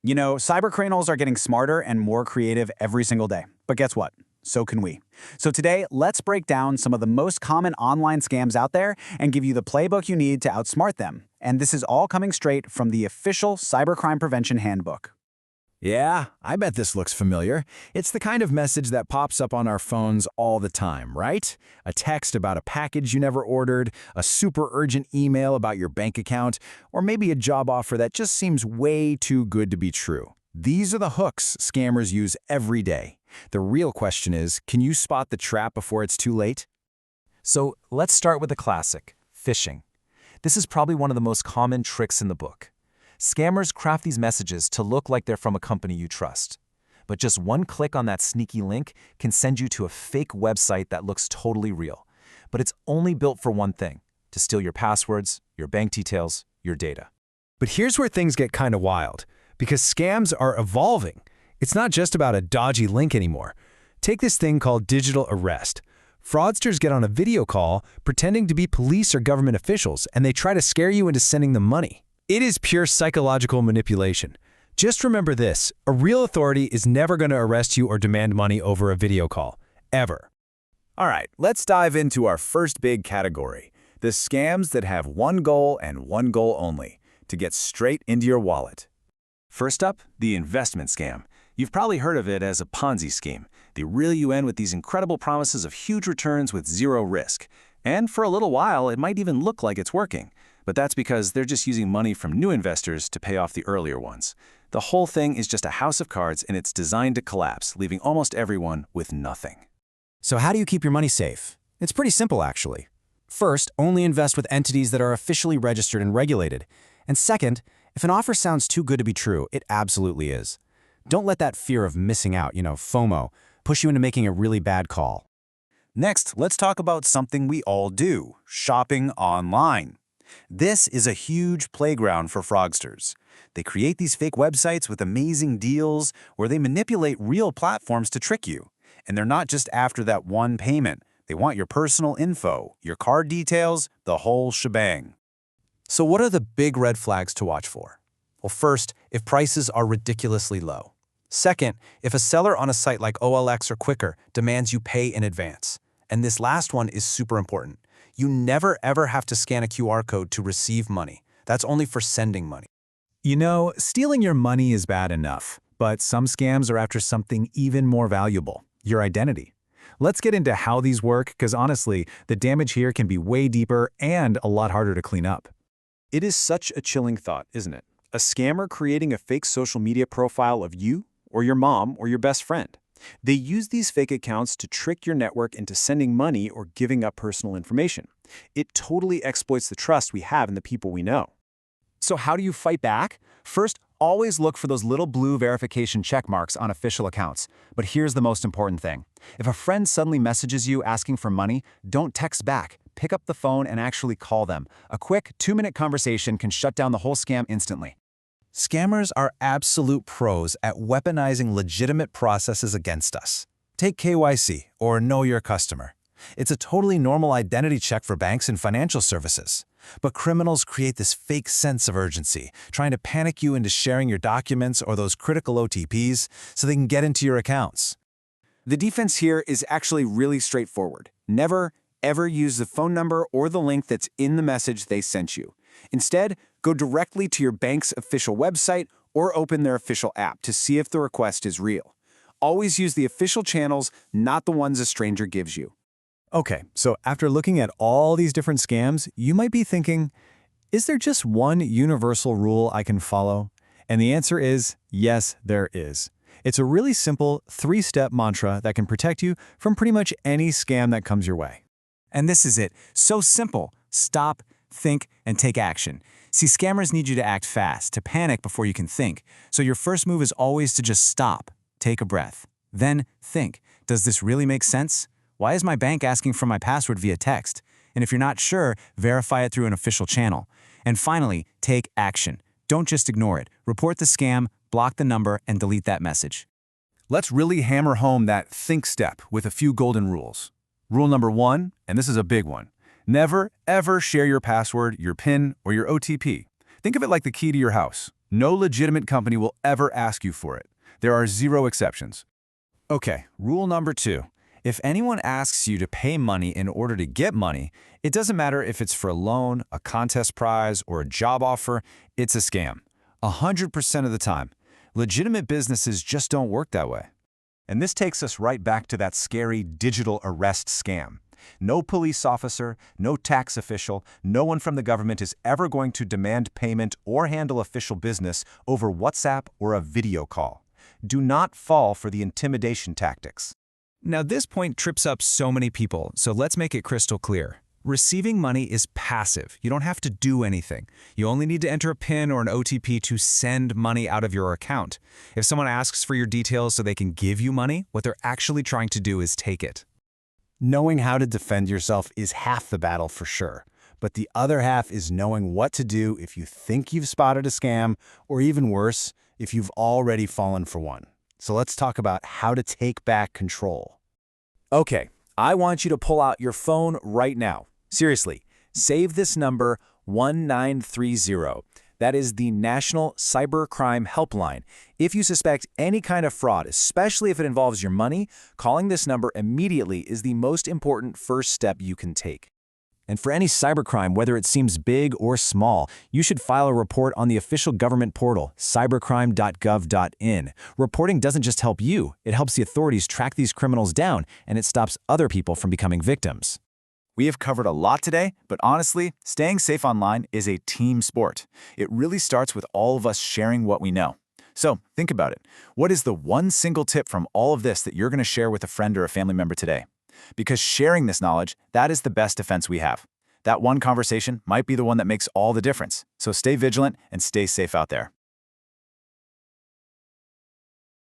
You know, cybercriminals are getting smarter and more creative every single day. But guess what? So can we. So today, let's break down some of the most common online scams out there and give you the playbook you need to outsmart them. And this is all coming straight from the official Cybercrime Prevention Handbook. Yeah, I bet this looks familiar. It's the kind of message that pops up on our phones all the time, right? A text about a package you never ordered, a super urgent email about your bank account, or maybe a job offer that just seems way too good to be true. These are the hooks scammers use every day. The real question is, can you spot the trap before it's too late? So let's start with the classic, phishing. This is probably one of the most common tricks in the book. Scammers craft these messages to look like they're from a company you trust. But just one click on that sneaky link can send you to a fake website that looks totally real. But it's only built for one thing, to steal your passwords, your bank details, your data. But here's where things get kind of wild, because scams are evolving. It's not just about a dodgy link anymore. Take this thing called digital arrest. Fraudsters get on a video call pretending to be police or government officials, and they try to scare you into sending them money. It is pure psychological manipulation. Just remember this, a real authority is never going to arrest you or demand money over a video call, ever. All right, let's dive into our first big category, the scams that have one goal and one goal only, to get straight into your wallet. First up, the investment scam. You've probably heard of it as a Ponzi scheme. They reel you in with these incredible promises of huge returns with zero risk. And for a little while, it might even look like it's working. But that's because they're just using money from new investors to pay off the earlier ones. The whole thing is just a house of cards, and it's designed to collapse, leaving almost everyone with nothing. So how do you keep your money safe? It's pretty simple, actually. First, only invest with entities that are officially registered and regulated. And second, if an offer sounds too good to be true, it absolutely is. Don't let that fear of missing out, FOMO, push you into making a really bad call. Next, let's talk about something we all do, shopping online. This is a huge playground for fraudsters. They create these fake websites with amazing deals where they manipulate real platforms to trick you. And they're not just after that one payment. They want your personal info, your card details, the whole shebang. So what are the big red flags to watch for? Well, first, if prices are ridiculously low. Second, if a seller on a site like OLX or Quicker demands you pay in advance. And this last one is super important. You never ever have to scan a QR code to receive money. That's only for sending money. You know, stealing your money is bad enough, but some scams are after something even more valuable, your identity. Let's get into how these work, because honestly, the damage here can be way deeper and a lot harder to clean up. It is such a chilling thought, isn't it? A scammer creating a fake social media profile of you, or your mom, or your best friend. They use these fake accounts to trick your network into sending money or giving up personal information. It totally exploits the trust we have in the people we know. So how do you fight back? First, always look for those little blue verification check marks on official accounts. But here's the most important thing. If a friend suddenly messages you asking for money, don't text back. Pick up the phone and actually call them. A quick 2-minute conversation can shut down the whole scam instantly. Scammers are absolute pros at weaponizing legitimate processes against us. Take KYC, or Know Your Customer. It's a totally normal identity check for banks and financial services. But criminals create this fake sense of urgency, trying to panic you into sharing your documents or those critical OTPs so they can get into your accounts. The defense here is actually really straightforward. Never, ever use the phone number or the link that's in the message they sent you. Instead, go directly to your bank's official website or open their official app to see if the request is real. Always use the official channels, not the ones a stranger gives you. Okay, so after looking at all these different scams, you might be thinking, is there just one universal rule I can follow? And the answer is, yes, there is. It's a really simple 3-step mantra that can protect you from pretty much any scam that comes your way. And this is it. So simple. Stop, think, and take action. See, scammers need you to act fast, to panic before you can think. So your first move is always to just stop, take a breath. Then think, does this really make sense? Why is my bank asking for my password via text? And if you're not sure, verify it through an official channel. And finally, take action. Don't just ignore it. Report the scam, block the number, and delete that message. Let's really hammer home that think step with a few golden rules. Rule number 1, and this is a big one. Never, ever share your password, your PIN, or your OTP. Think of it like the key to your house. No legitimate company will ever ask you for it. There are 0 exceptions. Okay, rule number 2. If anyone asks you to pay money in order to get money, it doesn't matter if it's for a loan, a contest prize, or a job offer, it's a scam. 100% of the time. Legitimate businesses just don't work that way. And this takes us right back to that scary digital arrest scam. No police officer, no tax official, no one from the government is ever going to demand payment or handle official business over WhatsApp or a video call. Do not fall for the intimidation tactics. Now, this point trips up so many people, so let's make it crystal clear. Receiving money is passive. You don't have to do anything. You only need to enter a PIN or an OTP to send money out of your account. If someone asks for your details so they can give you money, what they're actually trying to do is take it. Knowing how to defend yourself is half the battle for sure, but the other half is knowing what to do if you think you've spotted a scam, or even worse, if you've already fallen for one. So let's talk about how to take back control. Okay, I want you to pull out your phone right now. Seriously, save this number 1930. That is the National Cybercrime Helpline. If you suspect any kind of fraud, especially if it involves your money, calling this number immediately is the most important first step you can take. And for any cybercrime, whether it seems big or small, you should file a report on the official government portal, cybercrime.gov.in. Reporting doesn't just help you, it helps the authorities track these criminals down, and it stops other people from becoming victims. We have covered a lot today, but honestly, staying safe online is a team sport. It really starts with all of us sharing what we know. So think about it. What is the one single tip from all of this that you're going to share with a friend or a family member today? Because sharing this knowledge, that is the best defense we have. That one conversation might be the one that makes all the difference. So stay vigilant and stay safe out there.